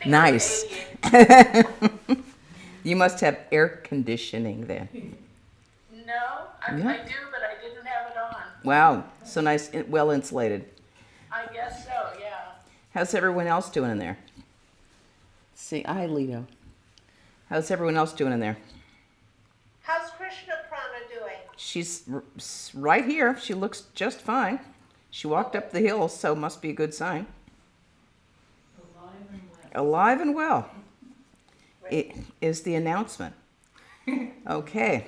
Nice. You must have air conditioning then. No, Yeah. I do, but I didn't have it on. Wow, so nice, well insulated. I guess so, yeah. How's everyone else doing in there? See, hi, Lito. How's everyone else doing in there? How's Krishna Prana doing? She's right here. She looks just fine. She walked up the hill, so must be a good sign. Alive and well. It is the announcement. Okay.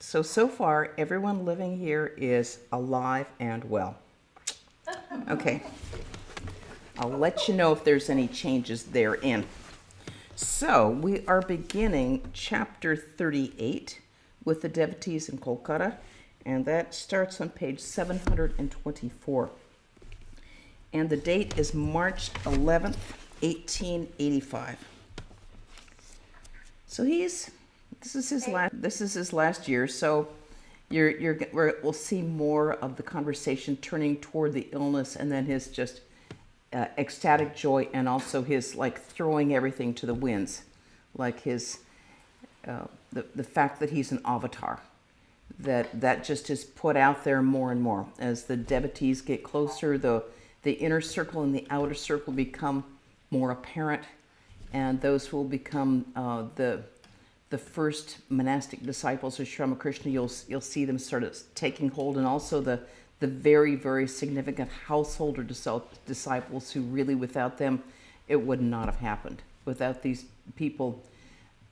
So far, everyone living here is alive and well. Okay. I'll let you know if there's any changes therein. So, we are beginning chapter 38 with the devotees in Kolkata, and that starts on page 724. And the date is March 11th, 1885. So this is his last year, so we'll see more of the conversation turning toward the illness and then his just ecstatic joy, and also his like throwing everything to the winds, like his the fact that he's an avatar, that just is put out there more and more as the devotees get closer. The inner circle and the outer circle become more apparent, and those will become the first monastic disciples of Sri Ramakrishna. You'll see them sort of taking hold, and also the very, very significant householder disciples who really, without them, it would not have happened. Without these people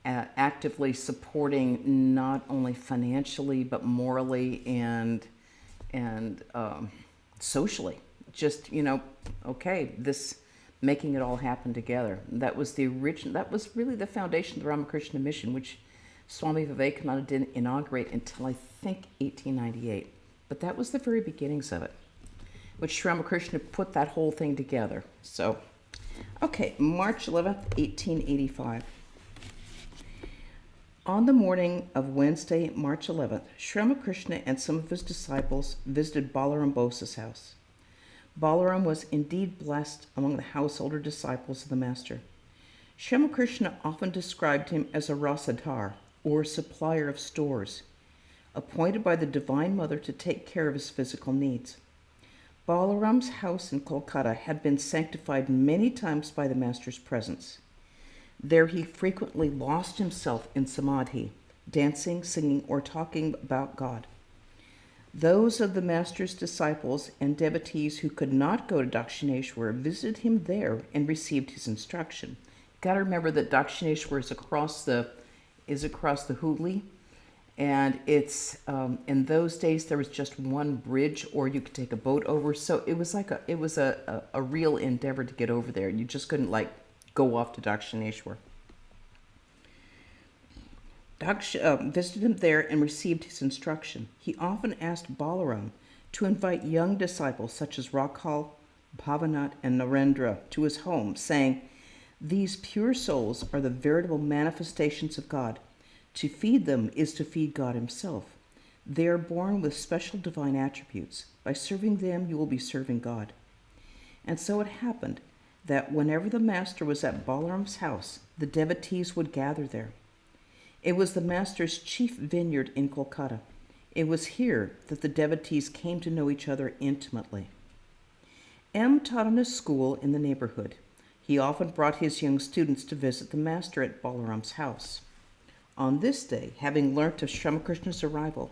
actively supporting, not only financially, but morally and socially. Just, okay, this making it all happen together. That was really the foundation of the Ramakrishna mission, which Swami Vivekananda didn't inaugurate until I think 1898. But that was the very beginnings of it, which Sri Ramakrishna put that whole thing together. So, okay, March 11th, 1885. On the morning of Wednesday, March 11th, Sri Ramakrishna and some of his disciples visited Balaram Bosa's house. Balaram was indeed blessed among the householder disciples of the Master. Sri Ramakrishna often described him as a rasadhar, or supplier of stores, appointed by the Divine Mother to take care of his physical needs. Balaram's house in Kolkata had been sanctified many times by the Master's presence. There he frequently lost himself in samadhi, dancing, singing, or talking about God. Those of the Master's disciples and devotees who could not go to Dakshineshwar visited him there and received his instruction. Got to remember that Dakshineshwar is across the Hooghly, and it's in those days there was just one bridge, or you could take a boat over. So it was a real endeavor to get over there. You just couldn't go off to Dakshineshwar. Visited him there and received his instruction. He often asked Balaram to invite young disciples such as Rakhal, Bhavanat, and Narendra to his home, saying, "These pure souls are the veritable manifestations of God. To feed them is to feed God himself. They are born with special divine attributes. By serving them, you will be serving God." And so it happened that whenever the Master was at Balaram's house, the devotees would gather there. It was the Master's chief vineyard in Kolkata. It was here that the devotees came to know each other intimately. M. taught in a school in the neighborhood. He often brought his young students to visit the Master at Balaram's house. On this day, having learnt of Sri Ramakrishna's arrival,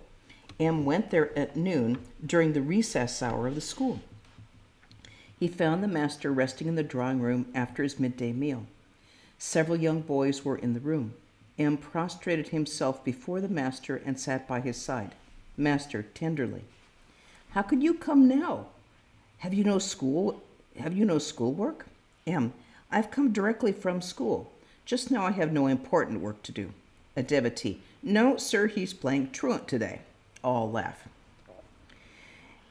M. went there at noon during the recess hour of the school. He found the Master resting in the drawing room after his midday meal. Several young boys were in the room. M. prostrated himself before the Master and sat by his side. Master, tenderly, "How could you come now? Have you no schoolwork?" M. "I've come directly from school. Just now I have no important work to do." A devotee, "No, sir, he's playing truant today." All laugh.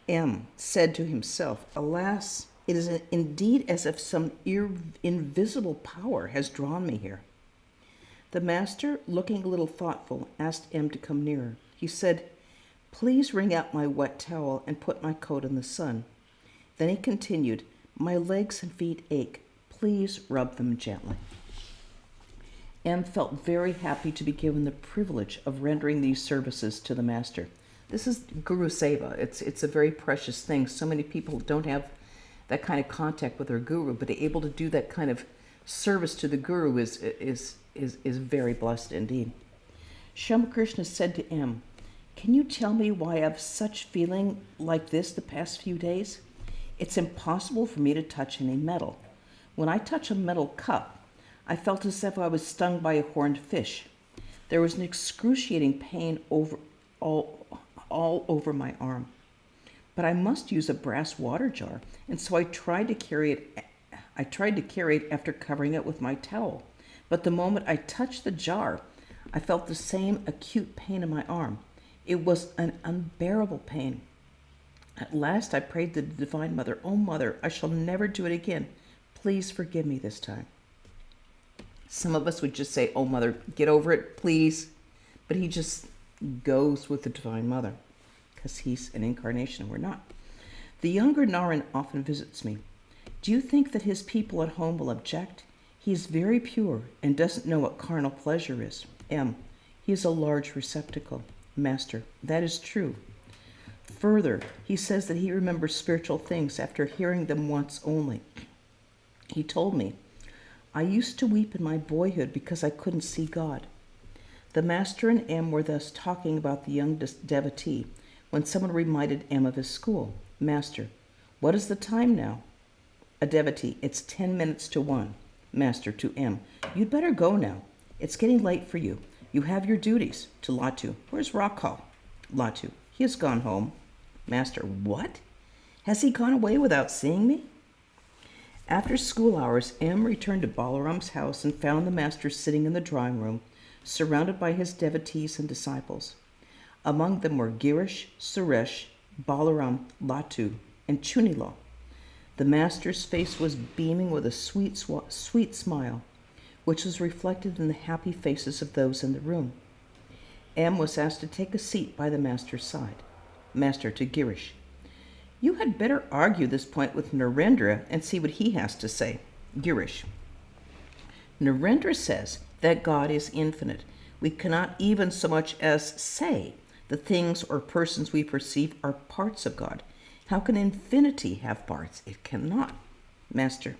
M. said to himself, "Alas, it is indeed as if some invisible power has drawn me here." The Master, looking a little thoughtful, asked M. to come nearer. He said, "Please wring out my wet towel and put my coat in the sun." Then he continued, My legs and feet ache. Please rub them gently. M felt very happy to be given the privilege of rendering these services to the Master. This is Guru Seva. It's a very precious thing. So many people don't have that kind of contact with their Guru, but able to do that kind of service to the Guru is very blessed indeed. Ramakrishna said to M, "Can you tell me why I have such feeling like this the past few days? It's impossible for me to touch any metal. When I touch a metal cup, I felt as if I was stung by a horned fish. There was an excruciating pain all over my arm. But I must use a brass water jar, and so I tried to carry it after covering it with my towel. But the moment I touched the jar, I felt the same acute pain in my arm. It was an unbearable pain. At last I prayed to the Divine Mother, 'Oh Mother, I shall never do it again. Please forgive me this time.'" Some of us would just say, "Oh Mother, get over it, please." But he just goes with the Divine Mother because he's an incarnation and we're not. "The younger Naren often visits me. Do you think that his people at home will object? He is very pure and doesn't know what carnal pleasure is. M. He is a large receptacle. Master. That is true. Further, he says that he remembers spiritual things after hearing them once only. He told me, 'I used to weep in my boyhood because I couldn't see God.'" The Master and M were thus talking about the young devotee when someone reminded M of his school. Master. "What is the time now?" A devotee. "It's 10 minutes to 1. Master to M. "You'd better go now. It's getting late for you. You have your duties." To Latu. "Where's Rakhal?" Latu. "He has gone home." Master. "What? Has he gone away without seeing me?" After school hours, M returned to Balaram's house and found the Master sitting in the drawing room, surrounded by his devotees and disciples. Among them were Girish, Suresh, Balaram, Latu, and Chunila. The Master's face was beaming with a sweet smile, which was reflected in the happy faces of those in the room. M was asked to take a seat by the Master's side. Master to Girish. "You had better argue this point with Narendra and see what he has to say." Girish. "Narendra says that God is infinite. We cannot even so much as say the things or persons we perceive are parts of God. How can infinity have parts? It cannot." Master.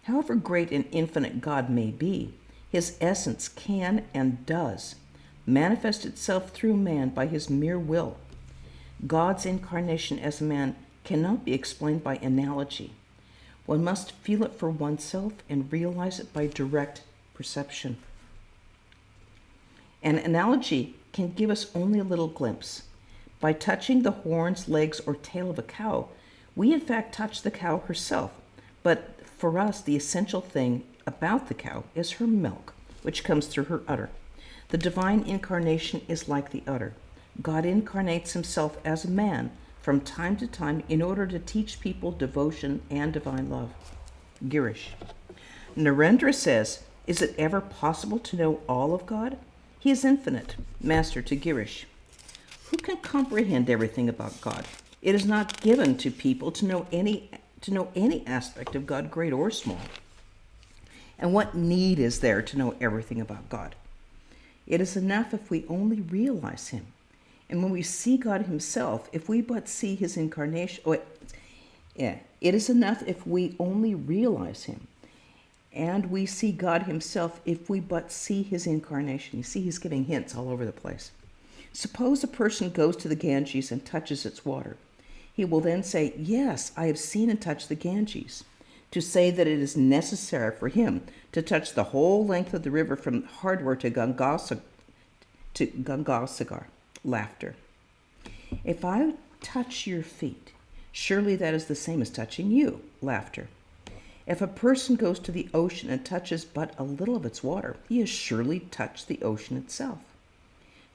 "However great and infinite God may be, his essence can and does manifest itself through man by his mere will. God's incarnation as man cannot be explained by analogy. One must feel it for oneself and realize it by direct perception. An analogy can give us only a little glimpse. By touching the horns, legs, or tail of a cow, we in fact touch the cow herself. But for us, the essential thing about the cow is her milk, which comes through her udder. The divine incarnation is like the udder. God incarnates himself as a man from time to time in order to teach people devotion and divine love." Girish. "Narendra says, is it ever possible to know all of God? He is infinite." Master to Girish. "Who can comprehend everything about God? It is not given to people to know any aspect of God, great or small. And what need is there to know everything about God? It is enough if we only realize him. And when we see God himself, if we but see his incarnation, it is enough if we only realize him. And we see God himself if we but see his incarnation." You see, he's giving hints all over the place. "Suppose a person goes to the Ganges and touches its water. He will then say, 'Yes, I have seen and touched the Ganges.' To say that it is necessary for him to touch the whole length of the river from Hardwar to Gangasagar. Laughter. "If I touch your feet, surely that is the same as touching you." Laughter. "If a person goes to the ocean and touches but a little of its water, he has surely touched the ocean itself.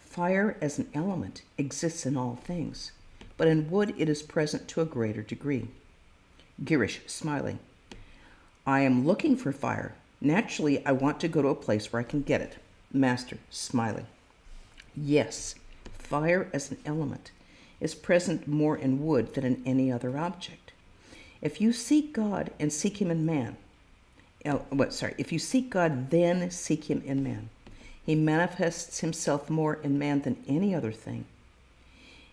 Fire as an element exists in all things, but in wood it is present to a greater degree." Girish, smiling. "I am looking for fire. Naturally, I want to go to a place where I can get it." Master, smiling. "Yes, fire as an element is present more in wood than in any other object. If you seek God and seek him in man, if you seek God, then seek him in man. He manifests himself more in man than any other thing.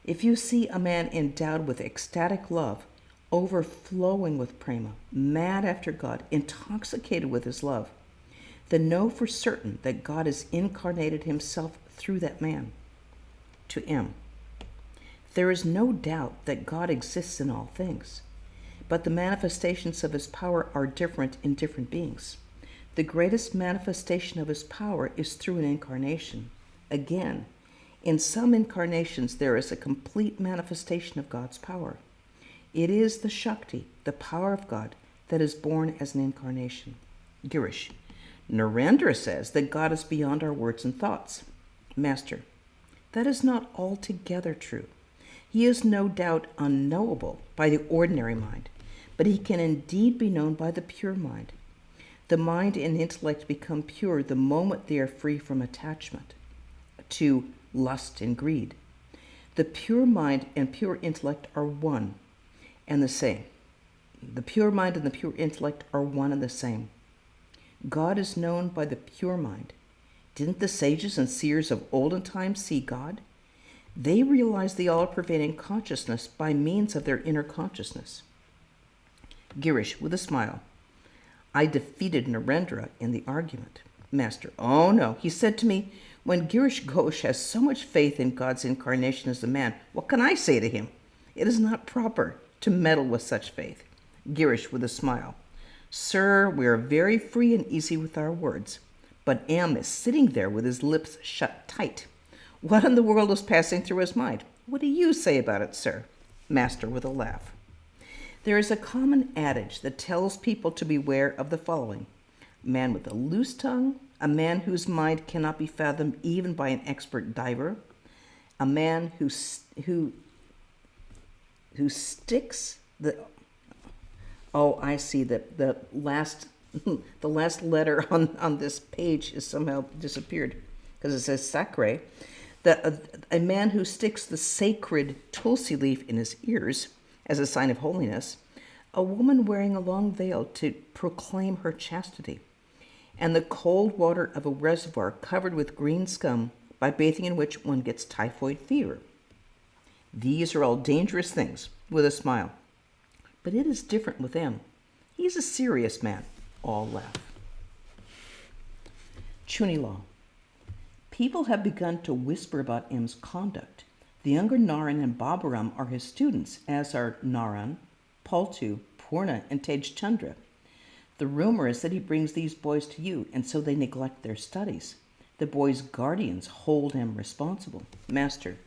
If you see a man endowed with ecstatic love, overflowing with prema, mad after God, intoxicated with his love, then know for certain that God has incarnated himself through that man. To M. There is no doubt that God exists in all things, but the manifestations of his power are different in different beings. The greatest manifestation of his power is through an incarnation. Again, in some incarnations there is a complete manifestation of God's power. It is the Shakti, the power of God, that is born as an incarnation. Girish. Narendra says that God is beyond our words and thoughts. Master. That is not altogether true. He is no doubt unknowable by the ordinary mind, but he can indeed be known by the pure mind. The mind and intellect become pure the moment they are free from attachment to lust and greed. The pure mind and pure intellect are one and the same. The pure mind and the pure intellect are one and the same. God is known by the pure mind. Didn't the sages and seers of olden times see God? They realized the all-pervading consciousness by means of their inner consciousness. Girish, with a smile. I defeated Narendra in the argument. Master. Oh no, he said to me, when Girish Ghosh has so much faith in God's incarnation as a man, what can I say to him? It is not proper to meddle with such faith. Girish, with a smile. Sir, we are very free and easy with our words, but M is sitting there with his lips shut tight. What in the world is passing through his mind? What do you say about it, sir? Master, with a laugh. There is a common adage that tells people to beware of the following. A man with a loose tongue, a man whose mind cannot be fathomed even by an expert diver, a man who sticks the... Oh, I see that the last letter on this page has somehow disappeared because it says sacre. A man who sticks the sacred tulsi leaf in his ears as a sign of holiness, a woman wearing a long veil to proclaim her chastity, and the cold water of a reservoir covered with green scum by bathing in which one gets typhoid fever. These are all dangerous things, with a smile. But it is different with him. He's a serious man. All laugh. Chunilal. People have begun to whisper about M's conduct. The younger Naran and Baburam are his students, as are Naran, Paltu, Purna, and Tej Chandra. The rumor is that he brings these boys to you, and so they neglect their studies. The boys' guardians hold him responsible. Master.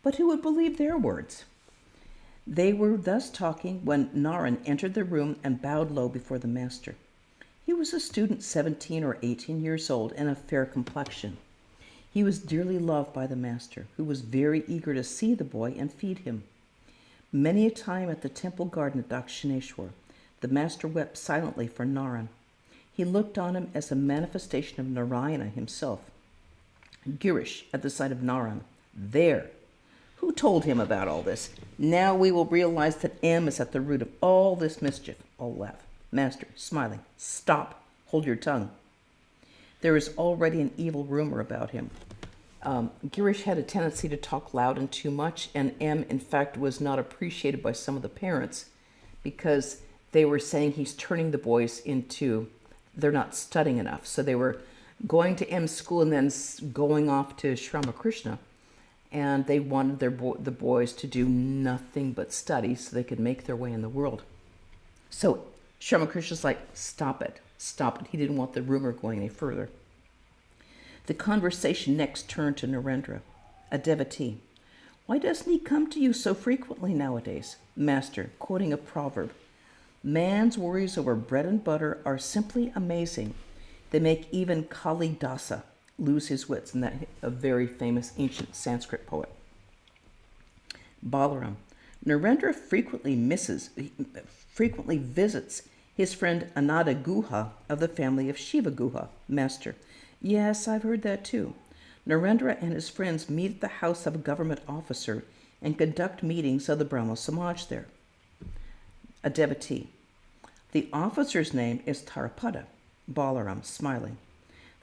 But who would believe their words? They were thus talking when Naran entered the room and bowed low before the master. He was a student 17 or 18 years old and of fair complexion. He was dearly loved by the master, who was very eager to see the boy and feed him. Many a time at the temple garden at Dakshineshwar, the master wept silently for Naran. He looked on him as a manifestation of Narayana himself. Girish, at the sight of Naran, there. Who told him about all this? Now we will realize that M is at the root of all this mischief. All laugh. Master, smiling. Stop. Hold your tongue. There is already an evil rumor about him. Girish had a tendency to talk loud and too much, and M, in fact, was not appreciated by some of the parents because they were saying he's turning the boys into, they're not studying enough. So they were going to M's school and then going off to Sri Ramakrishna, and they wanted the boys to do nothing but study so they could make their way in the world. So Sri Ramakrishna's like, stop it. He didn't want the rumor going any further. The conversation next turned to Narendra, a devotee. Why doesn't he come to you so frequently nowadays? Master, quoting a proverb, man's worries over bread and butter are simply amazing. They make even Kali Dasa lose his wits, and that a very famous ancient Sanskrit poet. Balaram, Narendra frequently visits his friend Anada Guha of the family of Shiva Guha. Master, yes, I've heard that too. Narendra and his friends meet at the house of a government officer and conduct meetings of the Brahmo Samaj there. A devotee. The officer's name is Tarapada. Balaram, smiling.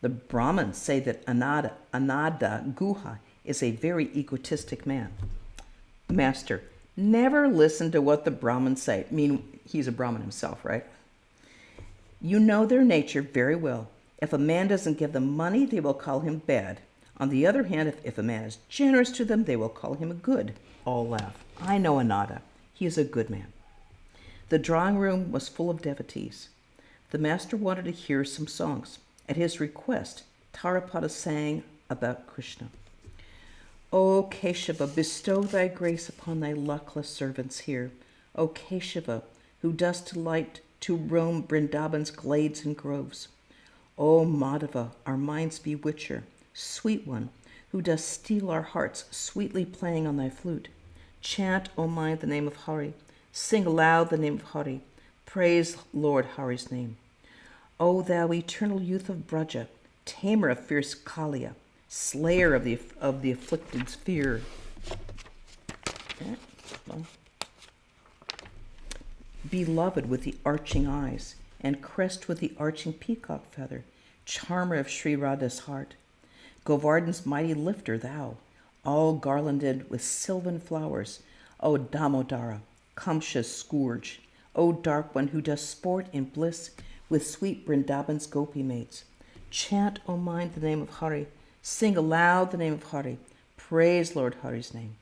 The Brahmins say that Ananda Guha is a very egotistic man. Master, never listen to what the Brahmins say. I mean, he's a Brahmin himself, right? You know their nature very well. If a man doesn't give them money, they will call him bad. On the other hand, if a man is generous to them, they will call him good. All laugh. I know Ananda. He is a good man. The drawing room was full of devotees. The master wanted to hear some songs. At his request, Tarapada sang about Krishna. O Keshava, bestow thy grace upon thy luckless servants here. O Keshava, who dost delight to roam Vrindavan's glades and groves. O Madhava, our mind's bewitcher, sweet one, who dost steal our hearts, sweetly playing on thy flute. Chant, O mind, the name of Hari. Sing aloud the name of Hari. Praise Lord Hari's name. O thou eternal youth of Braja, tamer of fierce Kaliya, slayer of the afflicted's fear. Beloved with the arching eyes, and crest with the arching peacock feather, charmer of Sri Radha's heart. Govardhan's mighty lifter thou, all garlanded with sylvan flowers, O Damodara, Kamsha's scourge, O dark one who does sport in bliss with sweet Vrindavan's gopi maids. Chant, O mind, the name of Hari. Sing aloud the name of Hari. Praise Lord Hari's name.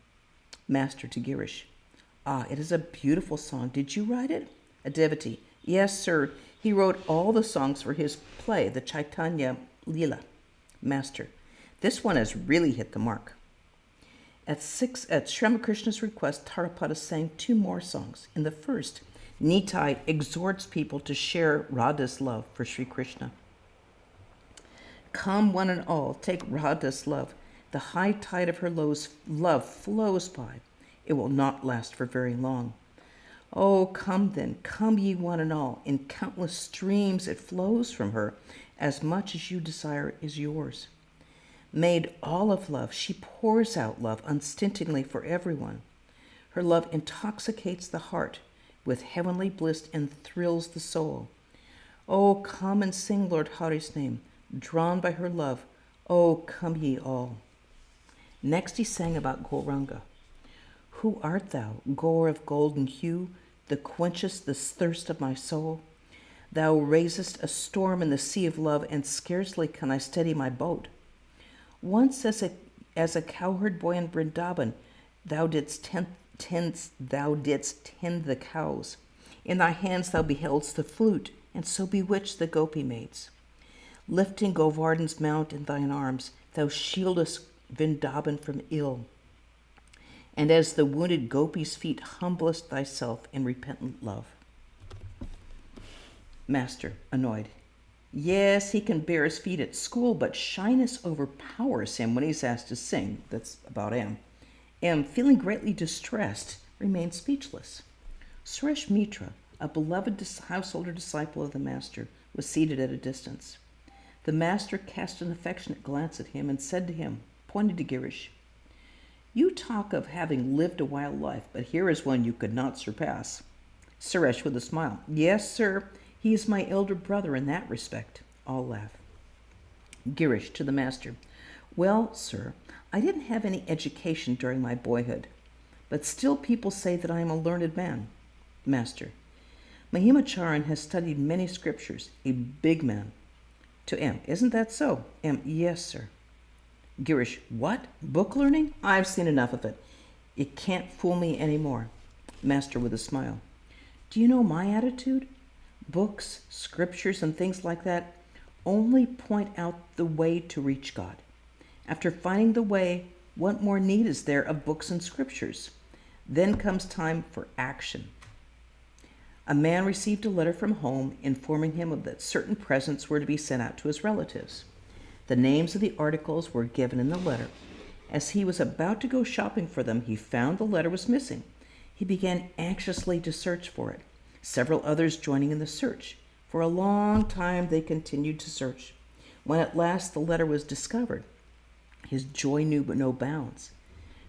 Master to Girish. Ah, it is a beautiful song. Did you write it? A devotee. Yes, sir. He wrote all the songs for his play, the Chaitanya Leela. Master. This one has really hit the mark. At Sri Ramakrishna's request, Tarapada sang 2 more songs. In the first, Nitai exhorts people to share Radha's love for Sri Krishna. Come, one and all, take Radha's love. The high tide of her love flows by. It will not last for very long. Oh, come then, come ye one and all. In countless streams it flows from her. As much as you desire is yours. Made all of love, she pours out love unstintingly for everyone. Her love intoxicates the heart with heavenly bliss and thrills the soul. Oh, come and sing Lord Hari's name, drawn by her love. Oh, come ye all. Next he sang about Gauranga. Who art thou, Gaur of golden hue, that quenchest the thirst of my soul? Thou raisest a storm in the sea of love, and scarcely can I steady my boat. Once as a cowherd boy in Vrindavan, thou didst tend the cows. In thy hands thou beheldst the flute, and so bewitched the gopi maids. Lifting Govardhan's mount in thine arms, thou shieldest Vrindavan from ill. And as the wounded gopi's feet, humblest thyself in repentant love. Master, annoyed. Yes, he can bear his feet at school, but shyness overpowers him when he's asked to sing. That's about M. M, feeling greatly distressed, remains speechless. Suresh Mitra, a beloved householder disciple of the master, was seated at a distance. The master cast an affectionate glance at him and said to him, pointing to Girish, You talk of having lived a wild life, but here is one you could not surpass. Suresh with a smile. Yes, sir. He is my elder brother in that respect. All laugh. Girish to the master. Well, sir, I didn't have any education during my boyhood, but still people say that I am a learned man. Master. Mahimacharan has studied many scriptures, a big man. To M. Isn't that so? M. Yes, sir. Girish. What? Book learning? I've seen enough of it. It can't fool me anymore. Master with a smile. Do you know my attitude? Books, scriptures, and things like that only point out the way to reach God. After finding the way, what more need is there of books and scriptures? Then comes time for action. A man received a letter from home informing him of that certain presents were to be sent out to his relatives. The names of the articles were given in the letter. As he was about to go shopping for them, he found the letter was missing. He began anxiously to search for it, several others joining in the search. For a long time they continued to search. When at last the letter was discovered, his joy knew no bounds.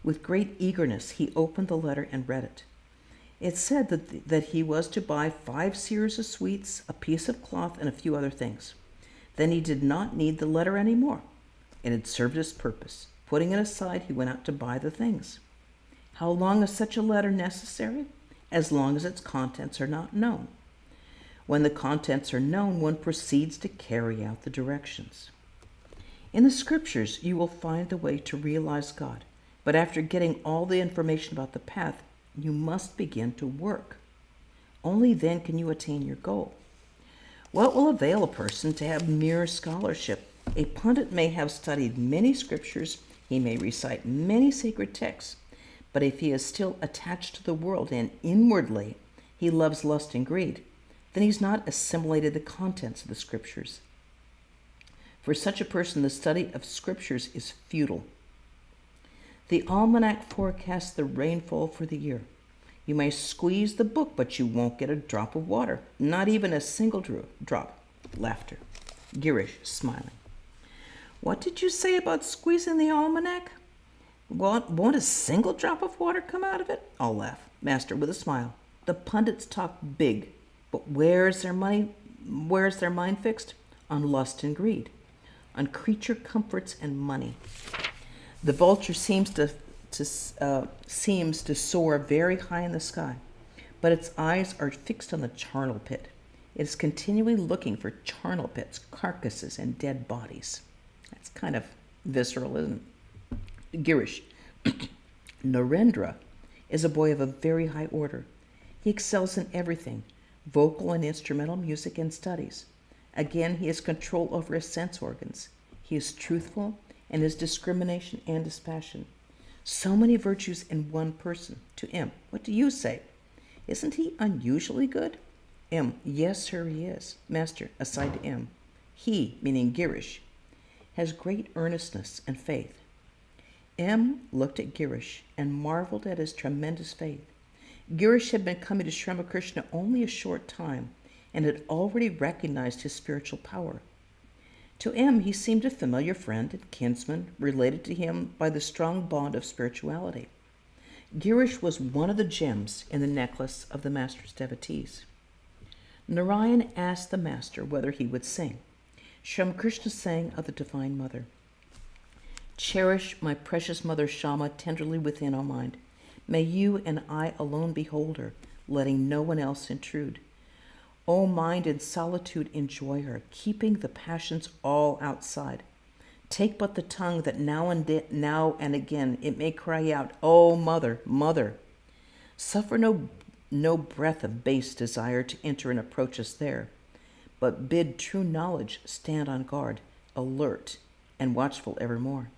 With great eagerness he opened the letter and read it. It said that he was to buy 5 seers of sweets, a piece of cloth, and a few other things. Then he did not need the letter any more. It had served its purpose. Putting it aside, he went out to buy the things. How long is such a letter necessary? As long as its contents are not known. When the contents are known, one proceeds to carry out the directions. In the scriptures, you will find the way to realize God. But after getting all the information about the path, you must begin to work. Only then can you attain your goal. What will avail a person to have mere scholarship? A pundit may have studied many scriptures, he may recite many sacred texts, but if he is still attached to the world and inwardly he loves lust and greed, then he's not assimilated the contents of the scriptures. For such a person, the study of scriptures is futile. The almanac forecasts the rainfall for the year. You may squeeze the book, but you won't get a drop of water, not even a single drop. Laughter. Girish, smiling. What did you say about squeezing the almanac? Won't a single drop of water come out of it? I'll laugh. Master, with a smile. The pundits talk big, but where's their mind fixed? On lust and greed, on creature comforts and money. The vulture seems to soar very high in the sky, but its eyes are fixed on the charnel pit. It is continually looking for charnel pits, carcasses, and dead bodies. That's kind of visceral, isn't it? Girish. Narendra is a boy of a very high order. He excels in everything, vocal and instrumental music and studies. Again, he has control over his sense organs. He is truthful in his discrimination and dispassion. So many virtues in one person. To M, what do you say? Isn't he unusually good? M, yes, sir, he is. Master, aside to M, he, meaning Girish, has great earnestness and faith. M looked at Girish and marveled at his tremendous faith. Girish had been coming to Sri Ramakrishna only a short time and had already recognized his spiritual power. To M, he seemed a familiar friend and kinsman, related to him by the strong bond of spirituality. Girish was one of the gems in the necklace of the Master's devotees. Narayan asked the Master whether he would sing. Sri Ramakrishna sang of the Divine Mother. Cherish my precious Mother Shama tenderly within, O mind. May you and I alone behold her, letting no one else intrude. O mind, in solitude enjoy her, keeping the passions all outside. Take but the tongue that now and again it may cry out, O Mother, Mother. Suffer no breath of base desire to enter and approach us there, but bid true knowledge stand on guard, alert and watchful evermore.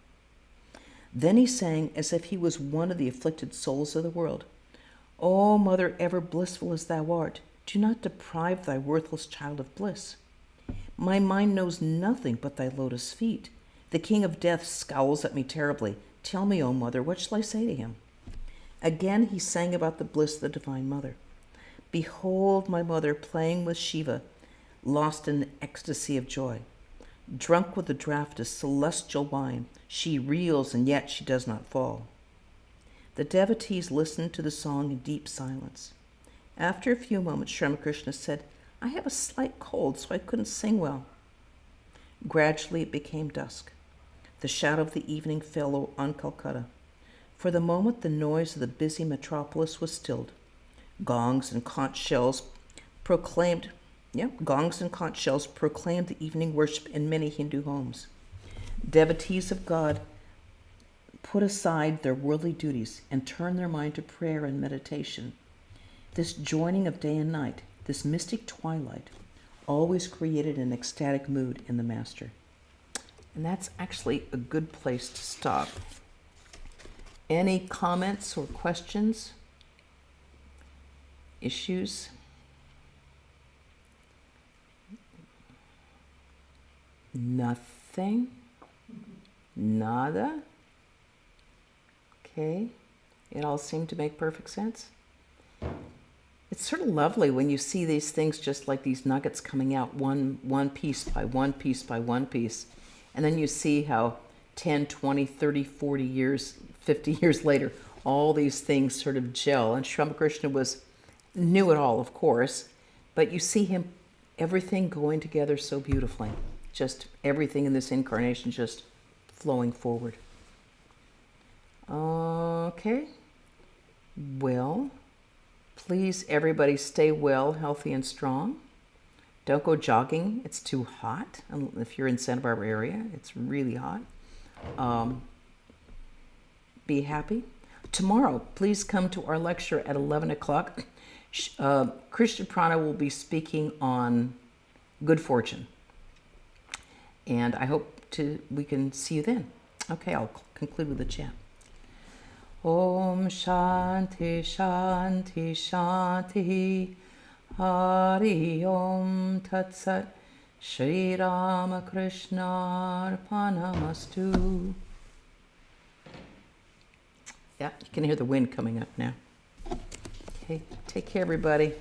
Then he sang as if he was one of the afflicted souls of the world. O Mother, ever blissful as thou art, do not deprive thy worthless child of bliss. My mind knows nothing but thy lotus feet. The king of death scowls at me terribly. Tell me, O Mother, what shall I say to him? Again he sang about the bliss of the Divine Mother. Behold my mother playing with Shiva, lost in the ecstasy of joy. Drunk with the draught of celestial wine, she reels and yet she does not fall. The devotees listened to the song in deep silence. After a few moments, Sri Ramakrishna said, I have a slight cold, so I couldn't sing well. Gradually it became dusk. The shadow of the evening fell on Calcutta. For the moment, the noise of the busy metropolis was stilled. Gongs and conch shells proclaimed the evening worship in many Hindu homes. Devotees of God put aside their worldly duties and turned their mind to prayer and meditation. This joining of day and night, this mystic twilight, always created an ecstatic mood in the Master. And that's actually a good place to stop. Any comments or questions? Issues? Nothing? Nada? Okay. It all seemed to make perfect sense. It's sort of lovely when you see these things just like these nuggets coming out one piece by one piece by one piece. And then you see how 10, 20, 30, 40 years, 50 years later, all these things sort of gel. And Sri Ramakrishna was knew it all, of course, but you see him, everything going together so beautifully. Just everything in this incarnation just flowing forward. Okay. Well, please, everybody, stay well, healthy, and strong. Don't go jogging. It's too hot. If you're in Santa Barbara area, it's really hot. Be happy. Tomorrow, please come to our lecture at 11 o'clock. Krishna Prana will be speaking on good fortune. And I hope we can see you then. Okay, I'll conclude with a chant. Om Shanti Shanti Shanti Hari Om Tat Sat Sri Ramakrishna Arpanamastu. Yeah, you can hear the wind coming up now. Okay, take care, everybody.